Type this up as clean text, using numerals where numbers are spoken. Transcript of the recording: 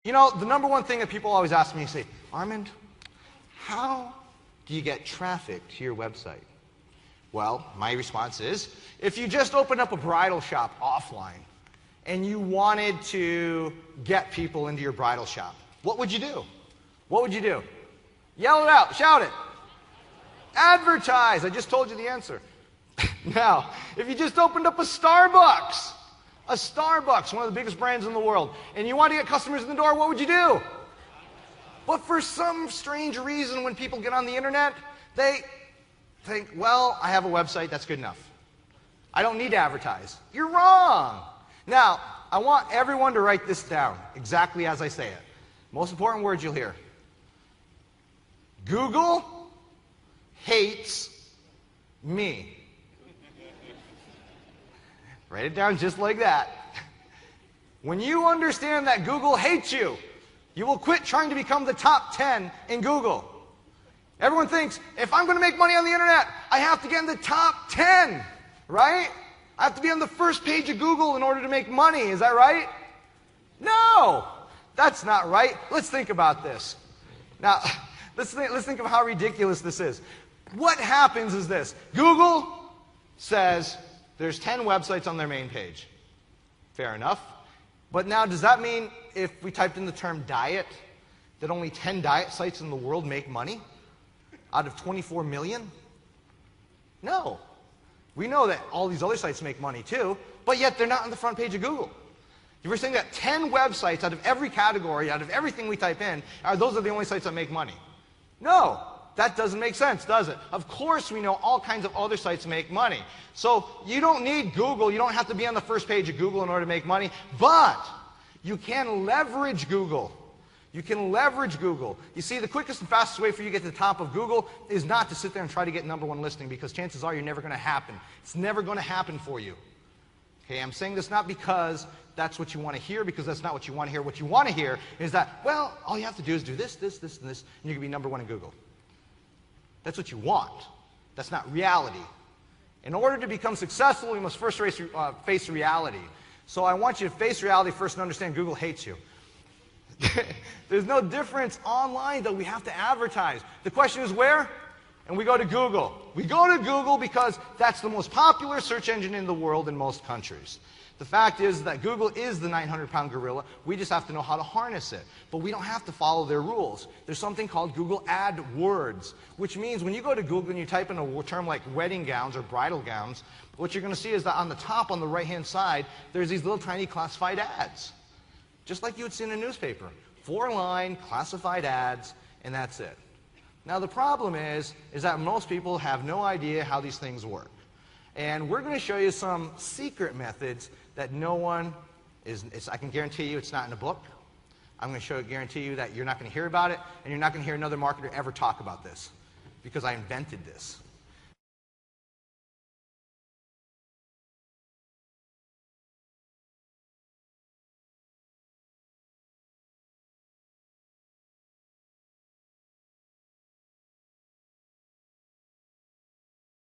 You know, the number one thing that people always ask me, say, Armand, how do you get traffic to your website? Well, my response is, if you just opened up a bridal shop offline and you wanted to get people into your bridal shop, what would you do? What would you do? Yell it out, shout it. Advertise. I just told you the answer. Now, if you just opened up a Starbucks, one of the biggest brands in the world, and you want to get customers in the door, what would you do? But for some strange reason, when people get on the internet, they think, well, I have a website, that's good enough. I don't need to advertise. You're wrong. Now, I want everyone to write this down exactly as I say it. Most important words you'll hear. Google hates me. Write it down just like that. When you understand that Google hates you, you will quit trying to become the top 10 in Google. Everyone thinks, if I'm going to make money on the internet, I have to get in the top 10, right? I have to be on the first page of Google in order to make money. Is that right? No, that's not right. Let's think about this. Now, let's think of how ridiculous this is. What happens is this. Google says there's 10 websites on their main page. Fair enough. But now, does that mean if we typed in the term diet, that only 10 diet sites in the world make money out of 24 million? No. We know that all these other sites make money too, but yet they're not on the front page of Google. If we're saying that 10 websites out of every category, out of everything we type in, those are the only sites that make money. No, that doesn't make sense, does it? Of course we know all kinds of other sites make money. So you don't need Google, you don't have to be on the first page of Google in order to make money, but you can leverage Google. You can leverage Google. You see, the quickest and fastest way for you to get to the top of Google is not to sit there and try to get #1 listing, because chances are you're never going to happen. It's never going to happen for you. Okay, I'm saying this not because that's what you want to hear, because that's not what you want to hear. What you want to hear is that, well, all you have to do is do this, this, this, and this, and you can be #1 in Google. That's what you want. That's not reality. In order to become successful, you must first face reality. So I want you to face reality first and understand Google hates you. There's no difference online, though. We have to advertise. The question is where? And we go to Google. We go to Google because that's the most popular search engine in the world in most countries. The fact is that Google is the 900-pound gorilla. We just have to know how to harness it. But we don't have to follow their rules. There's something called Google AdWords, which means when you go to Google and you type in a term like wedding gowns or bridal gowns, what you're going to see is that on the top, on the right-hand side, there's these little tiny classified ads. Just like you would see in a newspaper. 4-line classified ads, and that's it. Now the problem is that most people have no idea how these things work. And we're going to show you some secret methods that no one I can guarantee you it's not in a book. I'm going to guarantee you that you're not going to hear about it, and you're not going to hear another marketer ever talk about this, because I invented this.